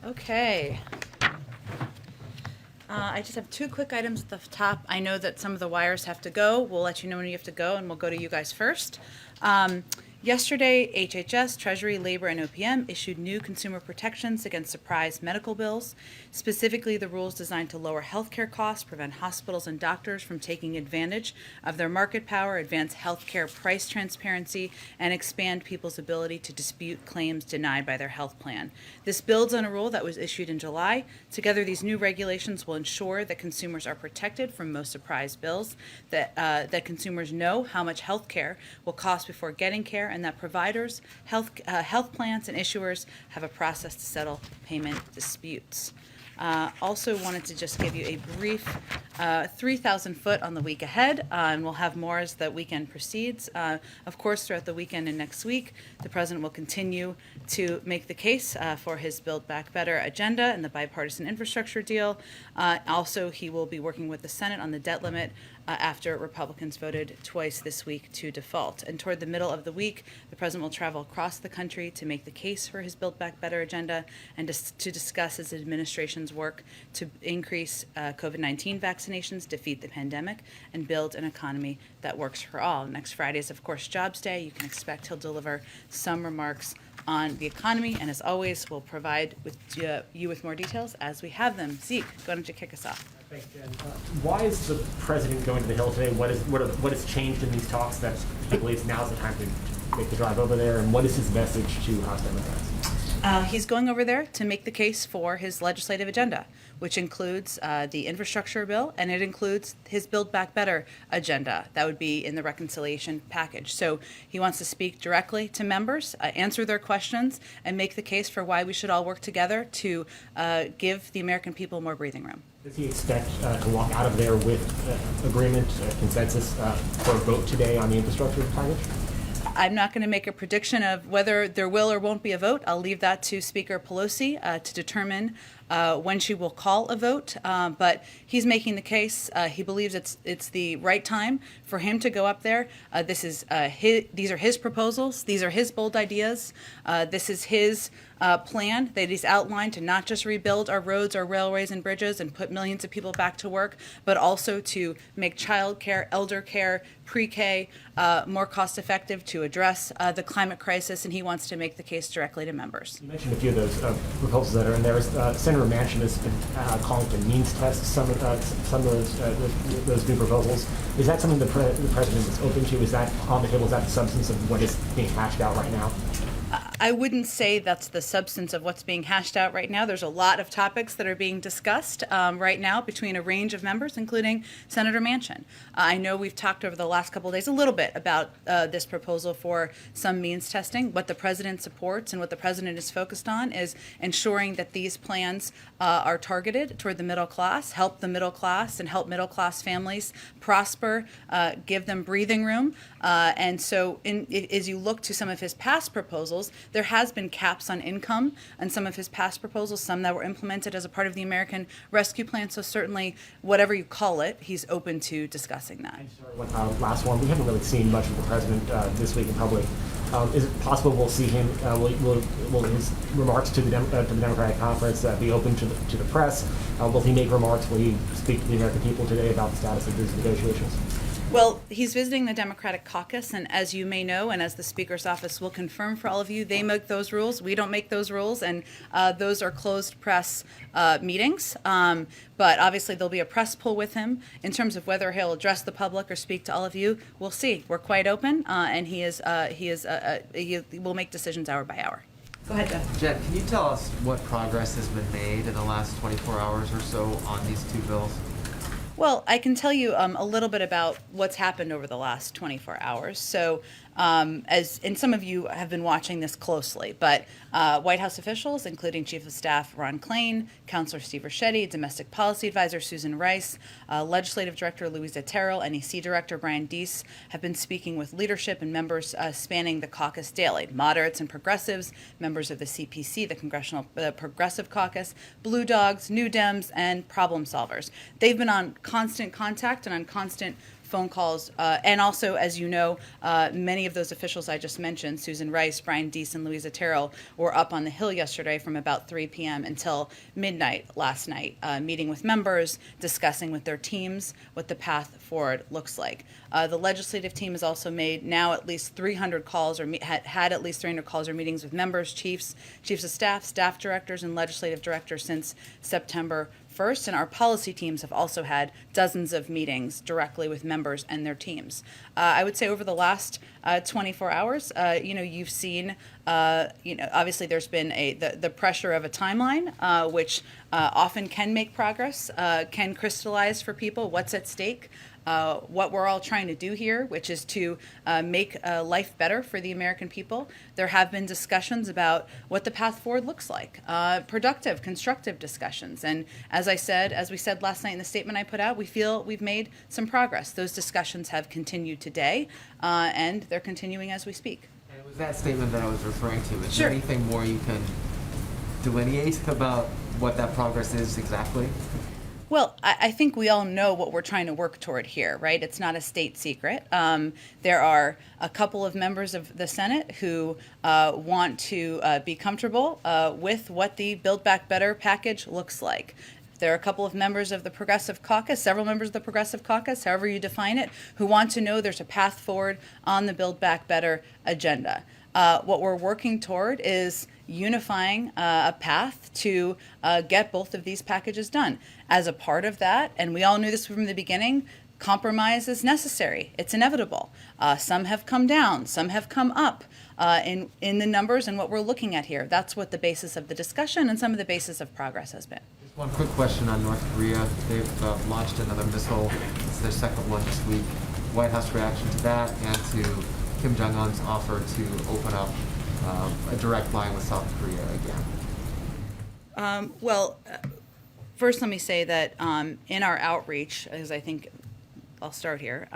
Okay. I just have two quick items at the top. I know that some of the wires have to go. We'll let you know when you have to go, and we'll go to you guys first. Yesterday, HHS, Treasury, Labor, and OPM issued new consumer protections against surprise medical bills, specifically the rules designed to lower healthcare costs, prevent hospitals and doctors from taking advantage of their market power, advance healthcare price transparency, and expand people's ability to dispute claims denied by their health plan. This builds on a rule that was issued in July. Together, these new regulations will ensure that consumers are protected from most surprise bills, that consumers know how much healthcare will cost before getting care, and that providers, health plans, and issuers have a process to settle payment disputes. Also wanted to just give you a brief 3,000 foot on the week ahead, and we'll have more as the weekend proceeds. Of course, throughout the weekend and next week, the President will continue to make the case for his Build Back Better agenda and the bipartisan infrastructure deal. Also, he will be working with the Senate on the debt limit after Republicans voted twice this week to default. And toward the middle of the week, the President will travel across the country to make the case for his Build Back Better agenda and to discuss his administration's work to increase COVID-19 vaccinations, defeat the pandemic, and build an economy that works for all. Next Friday is, of course, Jobs Day. You can expect he'll deliver some remarks on the economy, and as always, we'll provide you with more details as we have them. Zeke, why don't you kick us off? Thanks, Jen. Why is the president going to the Hill today? What has changed in these talks that he believes now's the time to make the drive over there? And what is his message to House Democrats? He's going over there to make the case for his legislative agenda, which includes the infrastructure bill, and it includes his Build Back Better agenda. That would be in the reconciliation package. So he wants to speak directly to members, answer their questions, and make the case for why we should all work together to give the American people more breathing room. Does he expect to walk out of there with agreement, consensus for a vote today on the infrastructure package? I'm not going to make a prediction of whether there will or won't be a vote. I'll leave that to Speaker Pelosi to determine when she will call a vote. But he's making the case. He believes it's the right time for him to go up there. These are his proposals. These are his bold ideas. This is his plan that he's outlined to not just rebuild our roads, our railways, and bridges and put millions of people back to work, but also to make child care, elder care, pre-K more cost effective, to address the climate crisis, and he wants to make the case directly to members. You mentioned a few of those proposals that are in there. Senator Manchin has been calling for means tests some of those new proposals. Is that something the president is open to? Is that on the table? Is that the substance of what is being hashed out right now? I wouldn't say that's the substance of what's being hashed out right now. There's a lot of topics that are being discussed right now between a range of members, including Senator Manchin. I know we've talked over the last couple of days a little bit about this proposal for some means testing. What the president supports and what the president is focused on is ensuring that these plans are targeted toward the middle class, help the middle class, and help middle class families prosper, give them breathing room. And so as you look to some of his past proposals, there has been caps on income on some of his past proposals, some that were implemented as a part of the American Rescue Plan. So certainly, whatever you call it, he's open to discussing that. Last one. We haven't really seen much of the president this week in public. Is it possible we'll see him? Will his remarks to the Democratic conference be open to the press? Will he make remarks? Will he speak to the American people today about the status of these negotiations? Well, he's visiting the Democratic caucus, and as you may know, and as the Speaker's office will confirm for all of you, they make those rules. We don't make those rules, and those are closed press meetings. But obviously, there'll be a press pull with him. In terms of whether he'll address the public or speak to all of you, we'll see. We're quite open, and he will make decisions hour by hour. Go ahead, Jeff. Jen, can you tell us what progress has been made in the last 24 hours or so on these two bills? Well, I can tell you a little bit about what's happened over the last 24 hours. So, and some of you have been watching this closely, but White House officials, including Chief of Staff Ron Klain, Counselor Steve Ricchetti, Domestic Policy Advisor Susan Rice, Legislative Director Louisa Terrell, NEC Director Brian Deese, have been speaking with leadership and members spanning the caucus daily, moderates and progressives, members of the CPC, the Congressional Progressive Caucus, Blue Dogs, New Dems, and problem solvers. They've been on constant contact and on constant phone calls, and also, as you know, many of those officials I just mentioned, Susan Rice, Brian Deese, and Louisa Terrell, were up on the Hill yesterday from about 3 p.m. until midnight last night, meeting with members, discussing with their teams what the path forward looks like. The legislative team has also made now at least 300 calls, or had at least 300 calls or meetings with members, chiefs of staff, staff directors, and legislative directors since September 1st, and our policy teams have also had dozens of meetings directly with members and their teams. I would say over the last 24 hours, you've seen, obviously there's been the pressure of a timeline, which often can make progress, can crystallize for people what's at stake. What we're all trying to do here, which is to make life better for the American people. There have been discussions about what the path forward looks like, productive, constructive discussions. And as we said last night in the statement I put out, we feel we've made some progress. Those discussions have continued today, and they're continuing as we speak. And it was that statement that I was referring to. Is Sure. there anything more you can delineate about what that progress is exactly? Well, I think we all know what we're trying to work toward here, right? It's not a state secret. There are a couple of members of the Senate who want to be comfortable with what the Build Back Better package looks like. There are a couple of members of the Progressive Caucus, several members of the Progressive Caucus, however you define it, who want to know there's a path forward on the Build Back Better agenda. What we're working toward is unifying a path to get both of these packages done. As a part of that, and we all knew this from the beginning, compromise is necessary. It's inevitable. Some have come down, some have come up in the numbers and what we're looking at here. That's what the basis of the discussion and some of the basis of progress has been. Just one quick question on North Korea. They've launched another missile. It's their second one this week. White House reaction to that and to Kim Jong-un's offer to open up a direct line with South Korea again? First let me say that in our outreach, as I think I'll start here,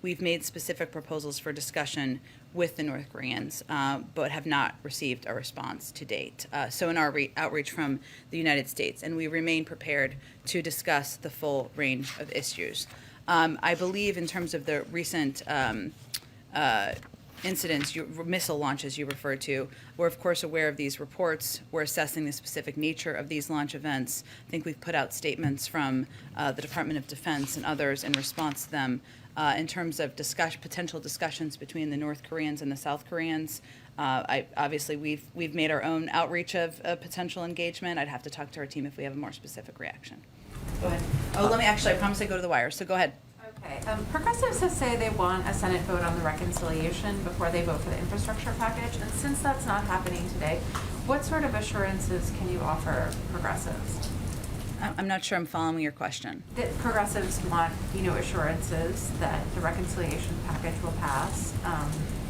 we've made specific proposals for discussion with the North Koreans, but have not received a response to date. So in our outreach from the United States, and we remain prepared to discuss the full range of issues. I believe in terms of the recent incidents, missile launches you referred to, we're of course aware of these reports. We're assessing the specific nature of these launch events. I think we've put out statements from the Department of Defense and others in response to them in terms of potential discussions between the North Koreans and the South Koreans. Obviously, we've made our own outreach of potential engagement. I'd have to talk to our team if we have a more specific reaction. Go ahead. I promise I go to the wire, so go ahead. Okay. Progressives have say they want a Senate vote on the reconciliation before they vote for the infrastructure package. And since that's not happening today, what sort of assurances can you offer progressives? I'm not sure I'm following your question. That progressives want, assurances that the reconciliation package will pass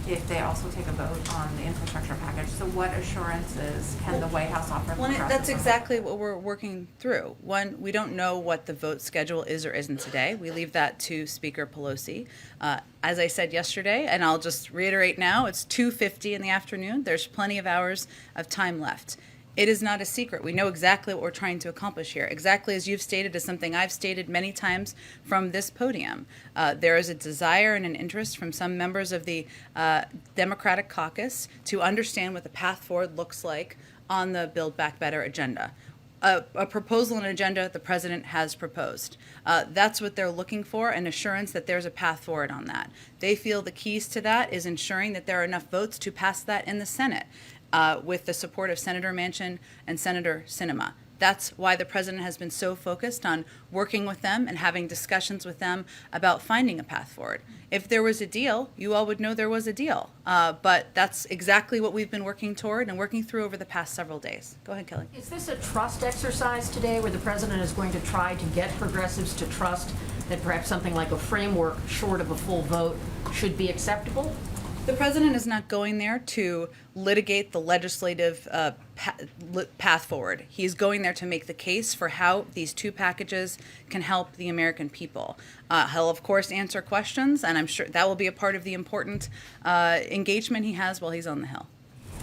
if they also take a vote on the infrastructure package. So what assurances can the White House offer progressives? That's exactly what we're working through. One, we don't know what the vote schedule is or isn't today. We leave that to Speaker Pelosi. As I said yesterday, and I'll just reiterate now, it's 2:50 in the afternoon. There's plenty of hours of time left. It is not a secret. We know exactly what we're trying to accomplish here. Exactly as you've stated is something I've stated many times from this podium. There is a desire and an interest from some members of the Democratic caucus to understand what the path forward looks like on the Build Back Better agenda. A proposal and agenda the president has proposed. That's what they're looking for, an assurance that there's a path forward on that. They feel the keys to that is ensuring that there are enough votes to pass that in the Senate. With the support of Senator Manchin and Senator Sinema. That's why the president has been so focused on working with them and having discussions with them about finding a path forward. If there was a deal, you all would know there was a deal. But that's exactly what we've been working toward and working through over the past several days. Go ahead, Kelly. Is this a trust exercise today where the president is going to try to get progressives to trust that perhaps something like a framework short of a full vote should be acceptable? The president is not going there to litigate the legislative path forward. He's going there to make the case for how these two packages can help the American people. He'll, of course, answer questions, and I'm sure that will be a part of the important engagement he has while he's on the Hill.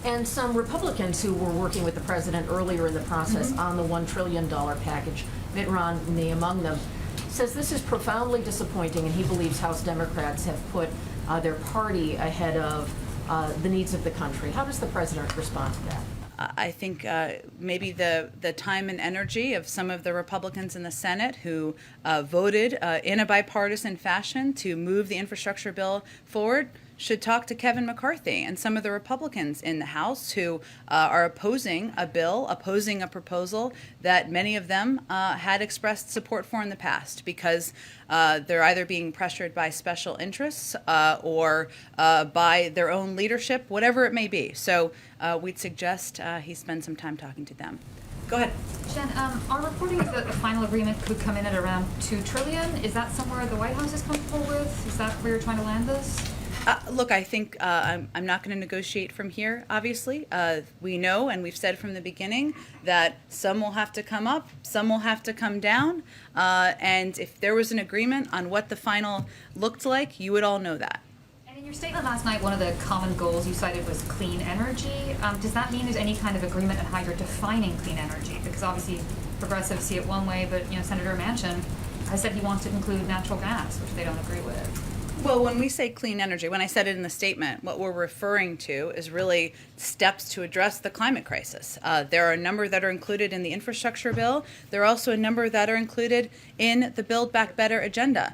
And some Republicans who were working with the president earlier in the process on the $1 trillion package, Mitt Romney among them, says this is profoundly disappointing, and he believes House Democrats have put their party ahead of the needs of the country. How does the president respond to that? I think maybe the time and energy of some of the Republicans in the Senate who voted in a bipartisan fashion to move the infrastructure bill forward should talk to Kevin McCarthy and some of the Republicans in the House who are opposing a bill, opposing a proposal that many of them had expressed support for in the past, because they're either being pressured by special interests or by their own leadership, whatever it may be. So we'd suggest he spend some time talking to them. Go ahead. Jen, our reporting is that the final agreement could come in at around $2 trillion. Is that somewhere the White House is comfortable with? Is that where you're trying to land this? Look, I think I'm not going to negotiate from here, obviously. We know, and we've said from the beginning, that some will have to come up, some will have to come down. And if there was an agreement on what the final looked like, you would all know that. And in your statement last night, one of the common goals you cited was clean energy. Does that mean there's any kind of agreement on how you're defining clean energy? Because obviously progressives see it one way, but Senator Manchin has said he wants to include natural gas, which they don't agree with. Well, when we say clean energy, when I said it in the statement, what we're referring to is really steps to address the climate crisis. There are a number that are included in the infrastructure bill. There are also a number that are included in the Build Back Better agenda,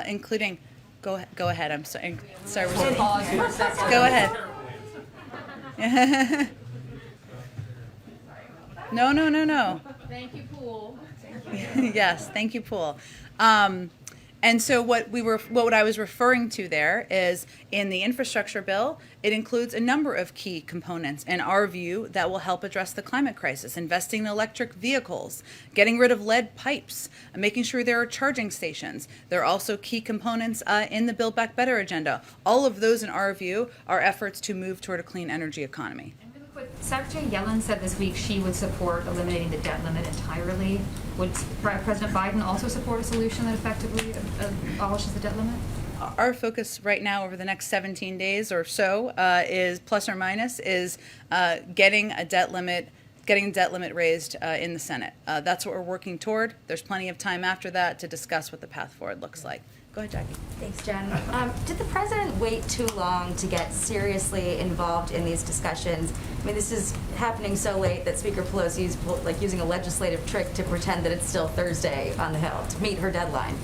including, go ahead, I'm sorry. We'll pause for a second. Go ahead. No. Thank you, Poole. Yes, thank you, Poole. And so what I was referring to there is in the infrastructure bill, it includes a number of key components in our view that will help address the climate crisis: investing in electric vehicles, getting rid of lead pipes, making sure there are charging stations. There are also key components in the Build Back Better agenda. All of those, in our view, are efforts to move toward a clean energy economy. Secretary Yellen said this week she would support eliminating the debt limit entirely. Would President Biden also support a solution that effectively abolishes the debt limit? Our focus right now over the next 17 days or so is plus or minus is getting debt limit raised in the Senate. That's what we're working toward. There's plenty of time after that to discuss what the path forward looks like. Go ahead, Jackie. Thanks, Jen. Did the president wait too long to get seriously involved in these discussions? I mean, this is happening so late that Speaker Pelosi is like using a legislative trick to pretend that it's still Thursday on the Hill to meet her deadline.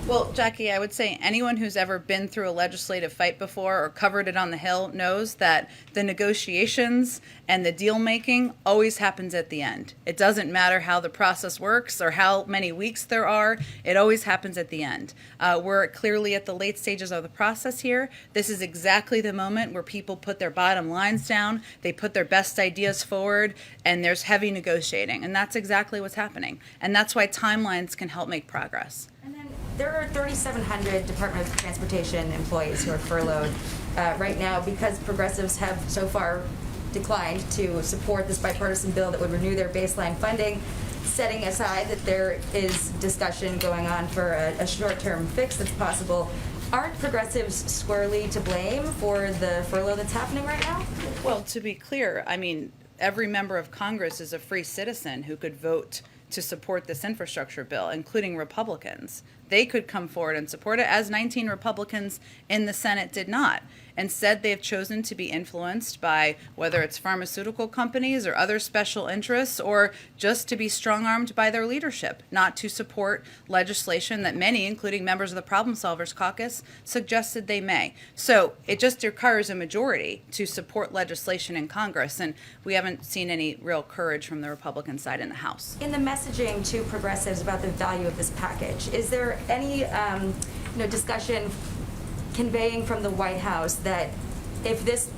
Well, Jackie, I would say anyone who's ever been through a legislative fight before or covered it on the Hill knows that the negotiations and the deal making always happens at the end. It doesn't matter how the process works or how many weeks there are, it always happens at the end. We're clearly at the late stages of the process here. This is exactly the moment where people put their bottom lines down, they put their best ideas forward, and there's heavy negotiating. And that's exactly what's happening. And that's why timelines can help make progress. And then there are 3,700 Department of Transportation employees who are furloughed right now because progressives have so far declined to support this bipartisan bill that would renew their baseline funding, setting aside that there is discussion going on for a short-term fix that's possible. Aren't progressives squarely to blame for the furlough that's happening right now? Well, to be clear, I mean, every member of Congress is a free citizen who could vote to support this infrastructure bill, including Republicans. They could come forward and support it, as 19 Republicans in the Senate did not. Instead, they've chosen to be influenced by whether it's pharmaceutical companies or other special interests, or just to be strong-armed by their leadership, not to support legislation that many, including members of the Problem Solvers Caucus, suggested they may. So it just requires a majority to support legislation in Congress, and we haven't seen any real courage from the Republican side in the House. In the messaging to progressives about the value of this package, is there any discussion conveying from the White House that if this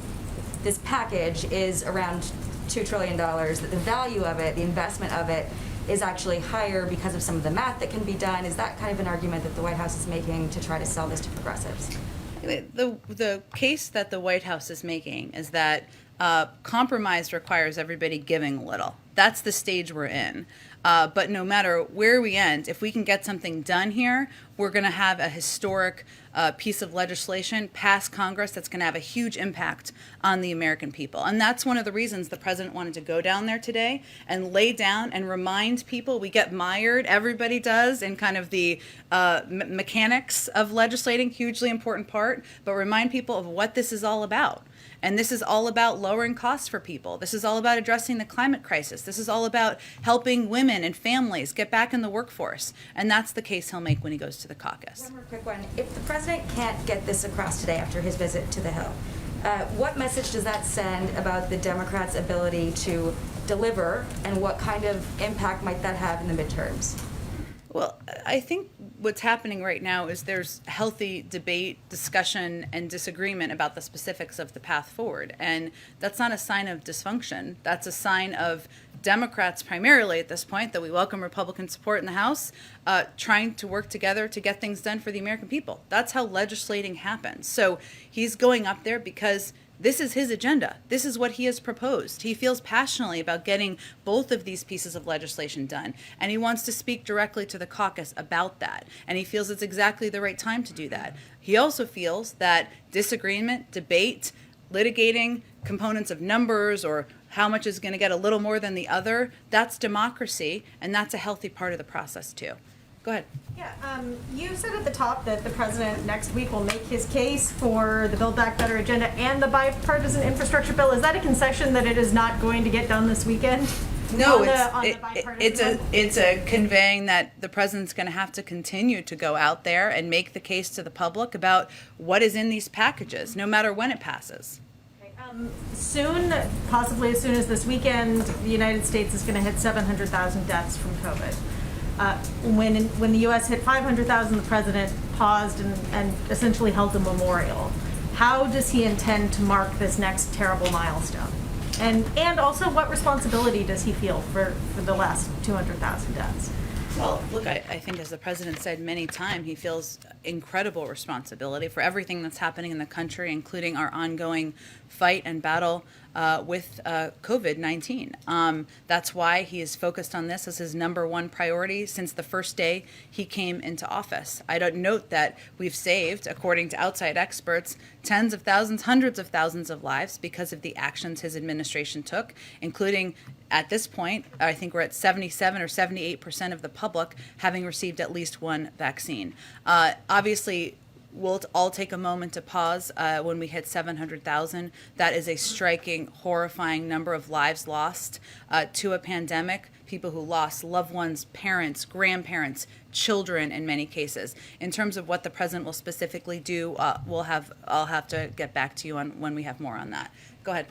package is around $2 trillion, that the value of it, the investment of it, is actually higher because of some of the math that can be done? Is that kind of an argument that the White House is making to try to sell this to progressives? The case that the White House is making is that compromise requires everybody giving a little. That's the stage we're in. But no matter where we end, if we can get something done here, we're going to have a historic piece of legislation pass Congress that's going to have a huge impact on the American people. And that's one of the reasons the president wanted to go down there today and lay down and remind people. We get mired, everybody does, in kind of the mechanics of legislating, hugely important part, but remind people of what this is all about. And this is all about lowering costs for people. This is all about addressing the climate crisis. This is all about helping women and families get back in the workforce. And that's the case he'll make when he goes to the caucus. One more quick one. If the president can't get this across today after his visit to the Hill, what message does that send about the Democrats' ability to deliver, and what kind of impact might that have in the midterms? Well, I think what's happening right now is there's healthy debate, discussion, and disagreement about the specifics of the path forward. And that's not a sign of dysfunction. That's a sign of Democrats primarily at this point, that we welcome Republican support in the House, trying to work together to get things done for the American people. That's how legislating happens. So he's going up there because this is his agenda. This is what he has proposed. He feels passionately about getting both of these pieces of legislation done, and he wants to speak directly to the caucus about that, and he feels it's exactly the right time to do that. He also feels that disagreement, debate, litigating components of numbers or how much is going to get a little more than the other, that's democracy, and that's a healthy part of the process too. Go ahead. Yeah, you said at the top that the president next week will make his case for the Build Back Better agenda and the bipartisan infrastructure bill. Is that a concession that it is not going to get done this weekend? No, Bipartisan it's a conveying that the president's going to have to continue to go out there and make the case to the public about what is in these packages, no matter when it passes. Soon, possibly as soon as this weekend, the United States is going to hit 700,000 deaths from COVID. When the U.S. hit 500,000, the president paused and essentially held a memorial. How does he intend to mark this next terrible milestone? And also, what responsibility does he feel for the last 200,000 deaths? Well, look, I think as the president said many times, he feels incredible responsibility for everything that's happening in the country, including our ongoing fight and battle with COVID-19. That's why he is focused on this as his number one priority since the first day he came into office. I don't note that we've saved, according to outside experts, tens of thousands, hundreds of thousands of lives because of the actions his administration took, including at this point, I think we're at 77 or 78% of the public having received at least one vaccine. Obviously, we'll all take a moment to pause when we hit 700,000. That is a striking, horrifying number of lives lost to a pandemic, people who lost loved ones, parents, grandparents, children in many cases. In terms of what the president will specifically do, I'll have to get back to you on when we have more on that. Go ahead.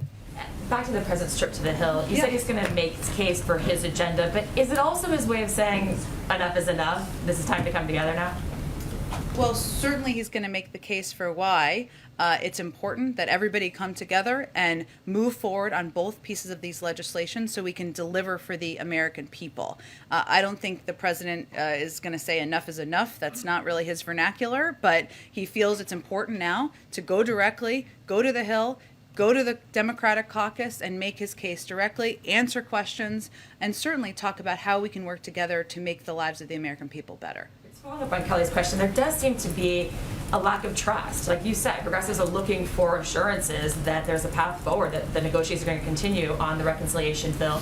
Back to the president's trip to the Hill. You said he's going to make his case for his agenda, but is it also his way of saying enough is enough? This is time to come together now? Well, certainly he's going to make the case for why it's important that everybody come together and move forward on both pieces of these legislation so we can deliver for the American people. I don't think the president is going to say enough is enough. That's not really his vernacular, but he feels it's important now to go directly, go to the Hill, go to the Democratic caucus and make his case directly, answer questions, and certainly talk about how we can work together to make the lives of the American people better. Following up on Kelly's question, there does seem to be a lack of trust. Like you said, progressives are looking for assurances that there's a path forward, that the negotiations are going to continue on the reconciliation bill.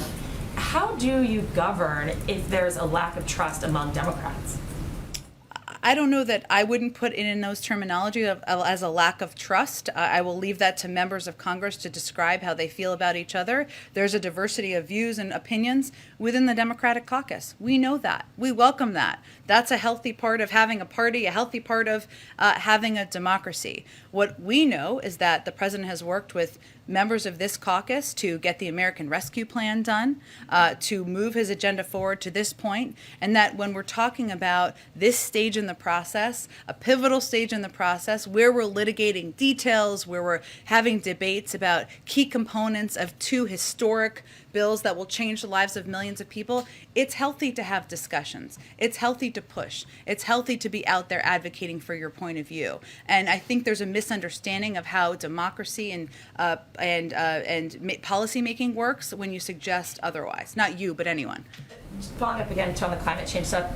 How do you govern if there's a lack of trust among Democrats? I don't know that I wouldn't put it in those terminology as a lack of trust. I will leave that to members of Congress to describe how they feel about each other. There's a diversity of views and opinions within the Democratic caucus. We know that. We welcome that. That's a healthy part of having a party, a healthy part of having a democracy. What we know is that the president has worked with members of this caucus to get the American Rescue Plan done, to move his agenda forward to this point, and that when we're talking about this stage in the the process, a pivotal stage in the process, where we're litigating details, where we're having debates about key components of two historic bills that will change the lives of millions of people. It's healthy to have discussions. It's healthy to push. It's healthy to be out there advocating for your point of view. And I think there's a misunderstanding of how democracy and policy making works when you suggest otherwise. Not you, but anyone. Just following up again on the climate change stuff,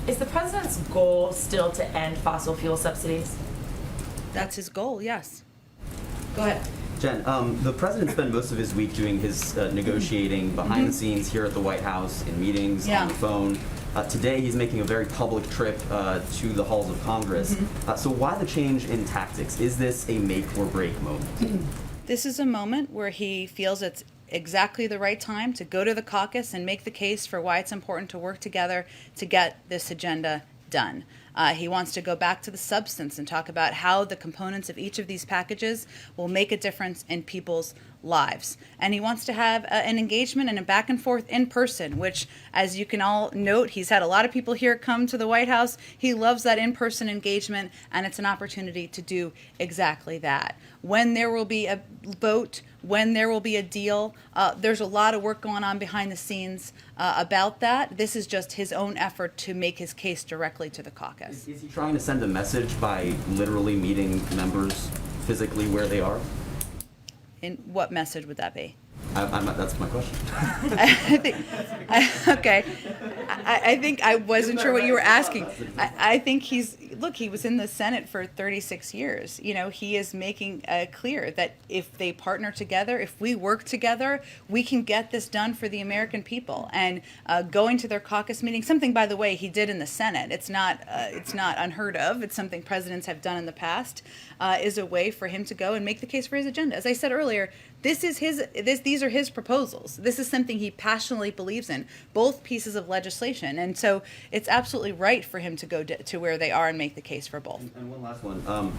is the president's goal still to end fossil fuel subsidies? That's his goal, yes. Go ahead. Jen, the president spent most of his week doing his negotiating behind the scenes here at the White House, in meetings, on the phone. Today, he's making a very public trip to the halls of Congress. So why the change in tactics? Is this a make or break moment? This is a moment where he feels it's exactly the right time to go to the caucus and make the case for why it's important to work together to get this agenda done. He wants to go back to the substance and talk about how the components of each of these packages will make a difference in people's lives. And he wants to have an engagement and a back and forth in person, which, as you can all note, he's had a lot of people here come to the White House. He loves that in-person engagement, and it's an opportunity to do exactly that. When there will be a vote, when there will be a deal, there's a lot of work going on behind the scenes about that. This is just his own effort to make his case directly to the caucus. Is he trying to send a message by literally meeting members physically where they are? And what message would that be? That's my question. Okay. I think I wasn't sure what you were asking. I think he was in the Senate for 36 years. You know, he is making clear that if they partner together, if we work together, we can get this done for the American people. And going to their caucus meeting, something, by the way, he did in the Senate. It's not unheard of. It's something presidents have done in the past, is a way for him to go and make the case for his agenda. As I said earlier, these are his proposals. This is something he passionately believes in, both pieces of legislation. And so it's absolutely right for him to go to where they are and make the case for both. And one last one.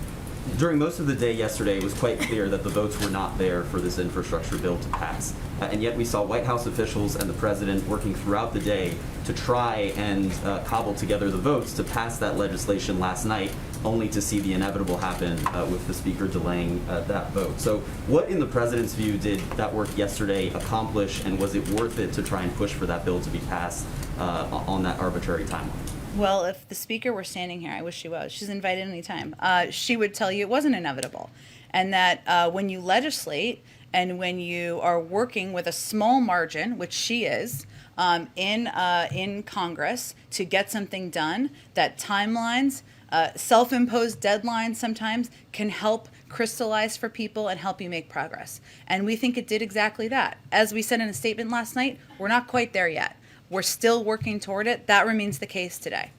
During most of the day yesterday, it was quite clear that the votes were not there for this infrastructure bill to pass. And yet we saw White House officials and the president working throughout the day to try and cobble together the votes to pass that legislation last night, only to see the inevitable happen with the speaker delaying that vote. So what, in the president's view, did that work yesterday accomplish, and was it worth it to try and push for that bill to be passed on that arbitrary timeline? Well, if the speaker were standing here, I wish she was. She's invited anytime. She would tell you it wasn't inevitable, and that when you legislate and when you are working with a small margin, which she is, in Congress to get something done, that timelines, self-imposed deadlines sometimes can help crystallize for people and help you make progress. And we think it did exactly that. As we said in a statement last night, we're not quite there yet. We're still working toward it. That remains the case today.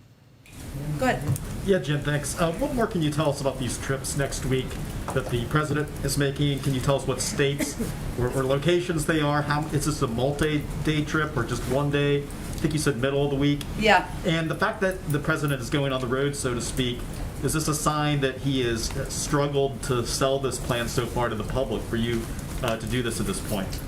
Go ahead. Yeah, Jen, thanks. What more can you tell us about these trips next week that the president is making? Can you tell us what states or locations they are? Is this a multi-day trip or just one day? I think you said middle of the week. Yeah. And the fact that the president is going on the road, so to speak, is this a sign that he has struggled to sell this plan so far to the public for you to do this at this point?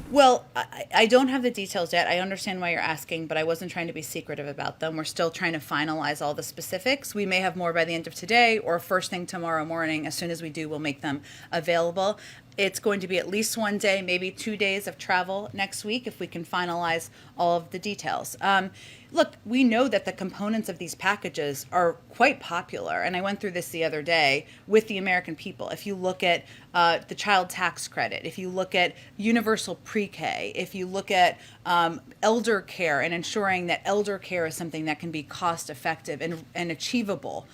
Well, I don't have the details yet. I understand why you're asking, but I wasn't trying to be secretive about them. We're still trying to finalize all the specifics. We may have more by the end of today or first thing tomorrow morning. As soon as we do, we'll make them available. It's going to be at least one day, maybe 2 days of travel next week if we can finalize all of the details. Look, we know that the components of these packages are quite popular, and I went through this the other day with the American people. If you look at the child tax credit, if you look at universal pre-K, if you look at elder care and ensuring that elder care is something that can be cost effective and achievable,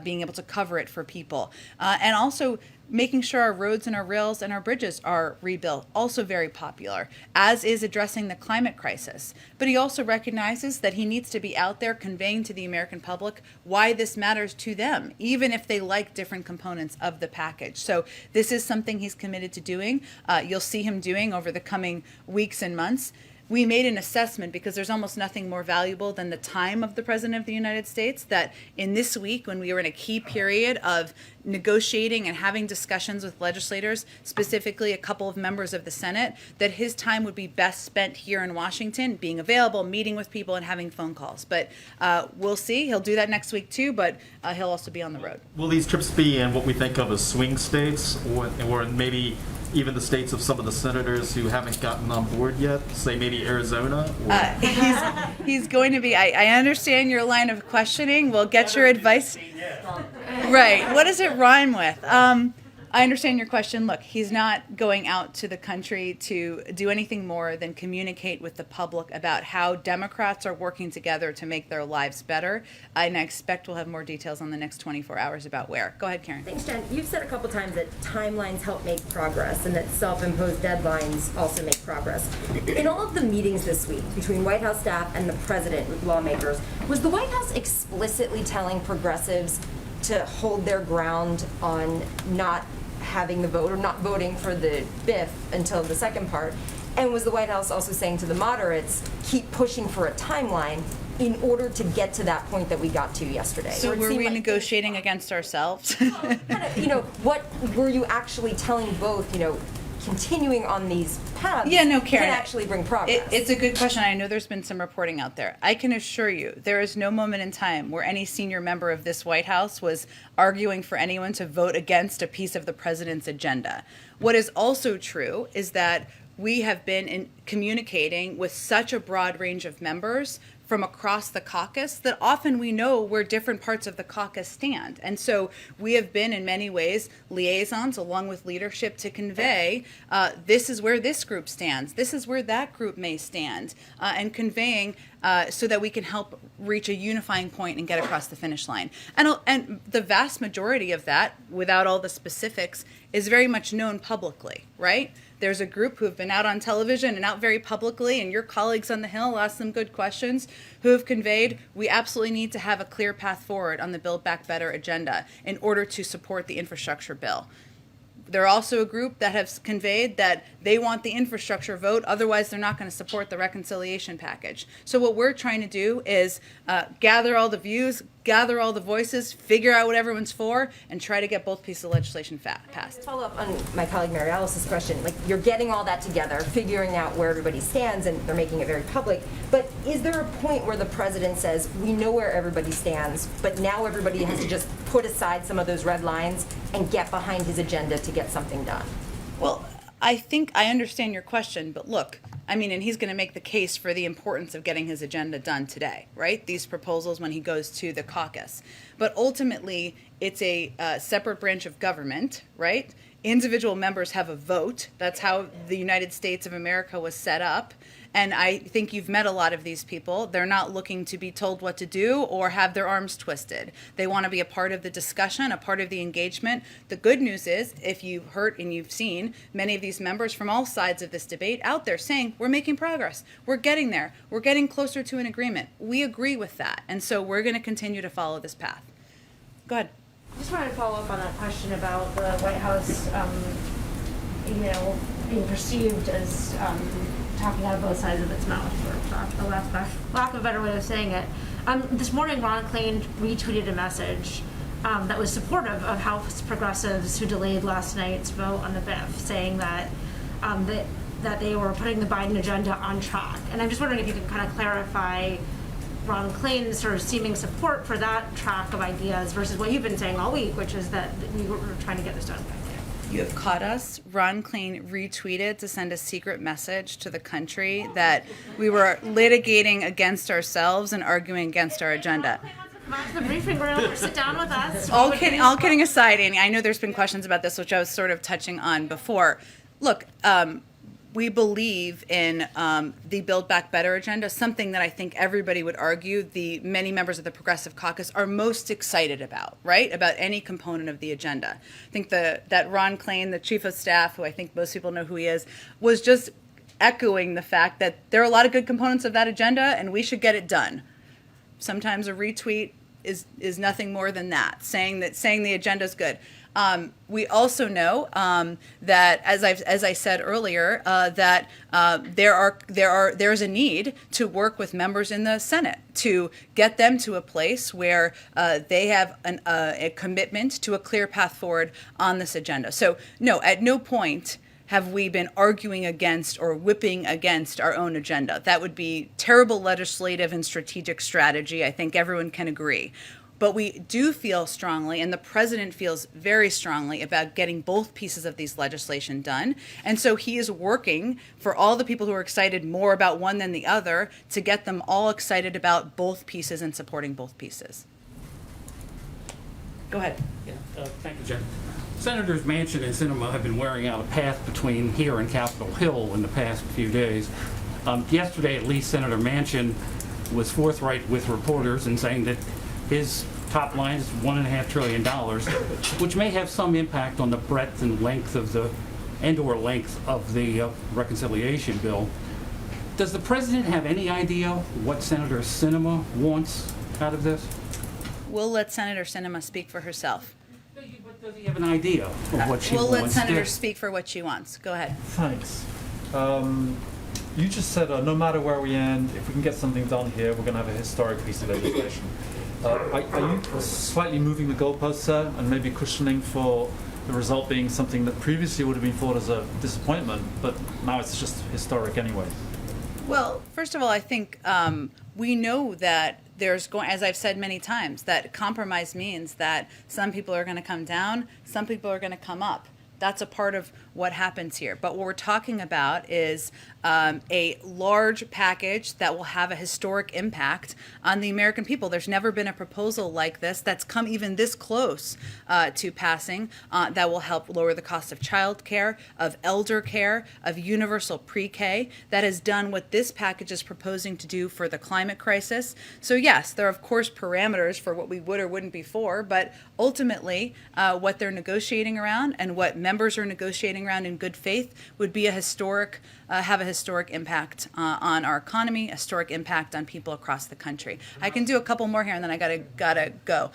being able to cover it for people, and also making sure our roads and our rails and our bridges are rebuilt, also very popular, as is addressing the climate crisis. But he also recognizes that he needs to be out there conveying to the American public why this matters to them, even if they like different components of the package. So this is something he's committed to doing. You'll see him doing over the coming weeks and months. we made an assessment, because there's almost nothing more valuable than the time of the President of the United States, that in this week, when we were in a key period of negotiating and having discussions with legislators, specifically a couple of members of the Senate, that his time would be best spent here in Washington, being available, meeting with people, and having phone calls. But we'll see. He'll do that next week too, but he'll also be on the road. Will these trips be in what we think of as swing states, or maybe even the states of some of the senators who haven't gotten on board yet, say maybe Arizona? He's going to be, I understand your line of questioning. We'll get your advice. Right. What does it rhyme with? I understand your question. Look, he's not going out to the country to do anything more than communicate with the public about how Democrats are working together to make their lives better. And I expect we'll have more details on the next 24 hours about where. Go ahead, Karen. Thanks, Jen. You've said a couple times that timelines help make progress and that self-imposed deadlines also make progress. In all of the meetings this week between White House staff and the president with lawmakers, was the White House explicitly telling progressives to hold their ground on not having the vote or not voting for the BIF until the second part? And was the White House also saying to the moderates, keep pushing for a timeline in order to get to that point that we got to yesterday? So Or it were seemed we like- negotiating against ourselves? What were you actually telling both, continuing on these paths Yeah, no, Karen, can actually bring progress? It's a good question. I know there's been some reporting out there. I can assure you there is no moment in time where any senior member of this White House was arguing for anyone to vote against a piece of the president's agenda. What is also true is that we have been communicating with such a broad range of members from across the caucus that often we know where different parts of the caucus stand. And so we have been in many ways liaisons along with leadership to convey this is where this group stands, this is where that group may stand, and conveying so that we can help reach a unifying point and get across the finish line. And the vast majority of that, without all the specifics, is very much known publicly, right? There's a group who have been out on television and out very publicly, and your colleagues on the Hill asked them good questions, who have conveyed we absolutely need to have a clear path forward on the Build Back Better agenda in order to support the infrastructure bill. They're also a group that has conveyed that they want the infrastructure vote, otherwise they're not going to support the reconciliation package. So what we're trying to do is gather all the views, gather all the voices, figure out what everyone's for, and try to get both pieces of legislation passed. Follow up on my colleague Mary Alice's question. You're getting all that together, figuring out where everybody stands, and they're making it very public. But is there a point where the president says, we know where everybody stands, but now everybody has to just put aside some of those red lines and get behind his agenda to get something done? Well, I think I understand your question, but look, and he's going to make the case for the importance of getting his agenda done today, right? These proposals when he goes to the caucus. But ultimately, it's a separate branch of government, right? Individual members have a vote. That's how the United States of America was set up. And I think you've met a lot of these people. They're not looking to be told what to do or have their arms twisted. They want to be a part of the discussion, a part of the engagement. The good news is, if you've heard and you've seen many of these members from all sides of this debate out there saying, we're making progress, we're getting there, we're getting closer to an agreement. We agree with that. And so we're going to continue to follow this path. Go ahead. I just wanted to follow up on that question about the White House email being perceived as talking out of both sides of its mouth, for the lack of a better way of saying it. This morning, Ron Klain retweeted a message that was supportive of House progressives who delayed last night's vote on the BIF, saying that that they were putting the Biden agenda on track. And I'm just wondering if you could kind of clarify Ron Klain's sort of seeming support for that track of ideas versus what you've been saying all week, which is that we were trying to get this done. You have caught us. Ron Klain retweeted to send a secret message to the country that we were litigating against ourselves and arguing against our agenda. Come out to the briefing room or sit down with us. All kidding aside, Annie, I know there's been questions about this, which I was sort of touching on before. Look, we believe in the Build Back Better agenda, something that I think everybody would argue the many members of the Progressive Caucus are most excited about, right? About any component of the agenda. I think that Ron Klain, the chief of staff, who I think most people know who he is, was just echoing the fact that there are a lot of good components of that agenda and we should get it done. Sometimes a retweet is nothing more than that, saying the agenda is good. We also know that, as I said earlier, that there's a need to work with members in the Senate to get them to a place where they have a commitment to a clear path forward on this agenda. So, no, at no point have we been arguing against or whipping against our own agenda. That would be terrible legislative and strategic strategy. I think everyone can agree. But we do feel strongly, and the president feels very strongly about getting both pieces of these legislation done. And so he is working for all the people who are excited more about one than the other to get them all excited about both pieces and supporting both pieces. Go ahead. Yeah, thank you, Jen. Senators Manchin and Sinema have been wearing out a path between here and Capitol Hill in the past few days. Yesterday, at least, Senator Manchin was forthright with reporters in saying that his top line is $1.5 trillion, which may have some impact on the breadth and length of the reconciliation bill. Does the president have any idea what Senator Sinema wants out of this? We'll let Senator Sinema speak for herself. But does he have an idea of what she We'll wants? let Senator speak for what she wants. Go ahead. Thanks. You just said no matter where we end, if we can get something done here, we're going to have a historic piece of legislation. Are you slightly moving the goalposts there and maybe cushioning for the result being something that previously would have been thought as a disappointment, but now it's just historic anyway? Well, first of all, I think we know that as I've said many times, that compromise means that some people are going to come down, some people are going to come up. That's a part of what happens here. But what we're talking about is a large package that will have a historic impact on the American people. There's never been a proposal like this that's come even this close to passing that will help lower the cost of child care, of elder care, of universal pre-K, that has done what this package is proposing to do for the climate crisis. So yes, there are of course parameters for what we would or wouldn't be for, but ultimately what they're negotiating around and what members are negotiating around in good faith would be have a historic impact on our economy, a historic impact on people across the country. I can do a couple more here, and then I gotta go.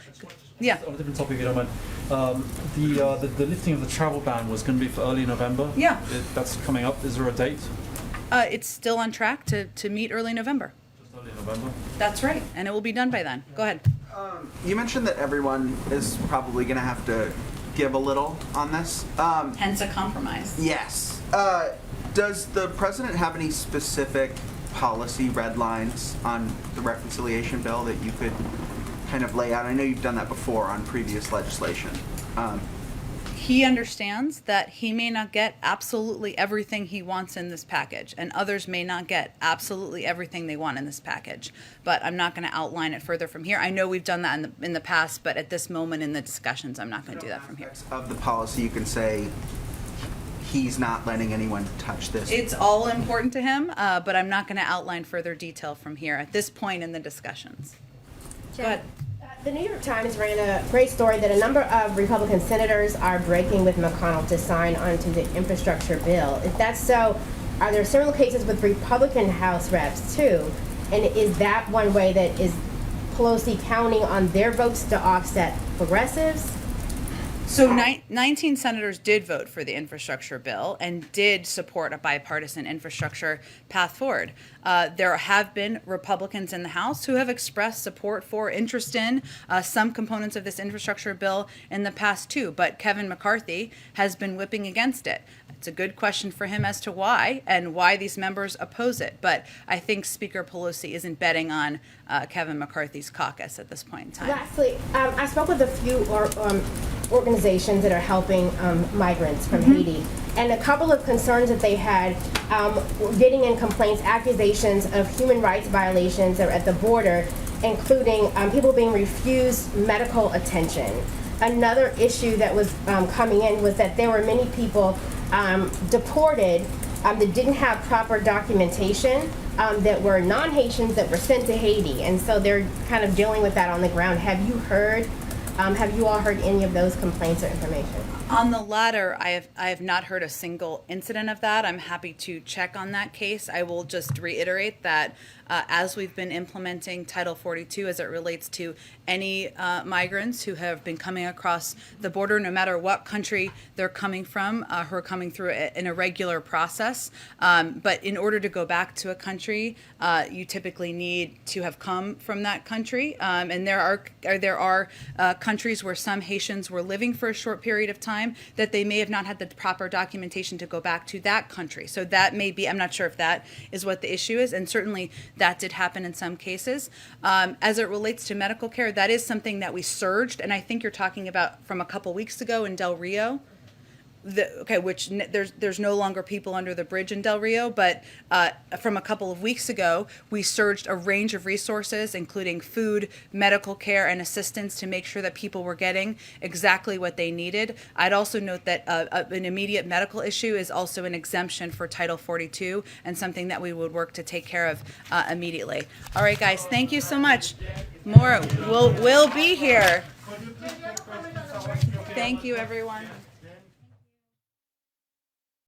Yeah. On a different topic, if you don't mind. The lifting of the travel ban was going to be for early November. Yeah. That's coming up. Is there a date? It's still on track to meet early November. Just early November. That's right, and it will be done by then. Go ahead. You mentioned that everyone is probably going to have to give a little on this. Hence a compromise. Yes. Does the president have any specific policy red lines on the reconciliation bill that you could kind of lay out? I know you've done that before on previous legislation. He understands that he may not get absolutely everything he wants in this package, and others may not get absolutely everything they want in this package. But I'm not going to outline it further from here. I know we've done that in the past, but at this moment in the discussions, I'm not going to do that from here. Of the policy, you can say he's not letting anyone touch this. It's all important to him, but I'm not going to outline further detail from here at this point in the discussions. Go ahead. The New York Times ran a great story that a number of Republican senators are breaking with McConnell to sign onto the infrastructure bill. If that's so, are there similar cases with Republican House reps too? And is that one way that is Pelosi counting on their votes to offset progressives? So 19 senators did vote for the infrastructure bill and did support a bipartisan infrastructure path forward. There have been Republicans in the House who have expressed support for, interest in some components of this infrastructure bill in the past too, but Kevin McCarthy has been whipping against it. It's a good question for him as to why and why these members oppose it, but I think Speaker Pelosi isn't betting on Kevin McCarthy's caucus at this point in time. Lastly, I spoke with a few organizations that are helping migrants from Haiti, and a couple of concerns that they had getting in complaints, accusations of human rights violations at the border, including people being refused medical attention. Another issue that was coming in was that there were many people deported that didn't have proper documentation, that were non-Haitians that were sent to Haiti, and so they're kind of dealing with that on the ground. Have you all heard any of those complaints or information? On the latter, I have not heard a single incident of that. I'm happy to check on that case. I will just reiterate that as we've been implementing Title 42 as it relates to any migrants who have been coming across the border, no matter what country they're coming from, who are coming through an irregular process. But in order to go back to a country, you typically need to have come from that country. And there are countries where some Haitians were living for a short period of time that they may have not had the proper documentation to go back to that country. So that may be, I'm not sure if that is what the issue is, and certainly that did happen in some cases. As it relates to medical care, that is something that we surged, and I think you're talking about from a couple weeks ago in Del Rio. There's no longer people under the bridge in Del Rio, but from a couple of weeks ago, we surged a range of resources, including food, medical care, and assistance to make sure that people were getting exactly what they needed. I'd also note that an immediate medical issue is also an exemption for Title 42 and something that we would work to take care of immediately. All right, guys, thank you so much. More will be here. Thank you, everyone.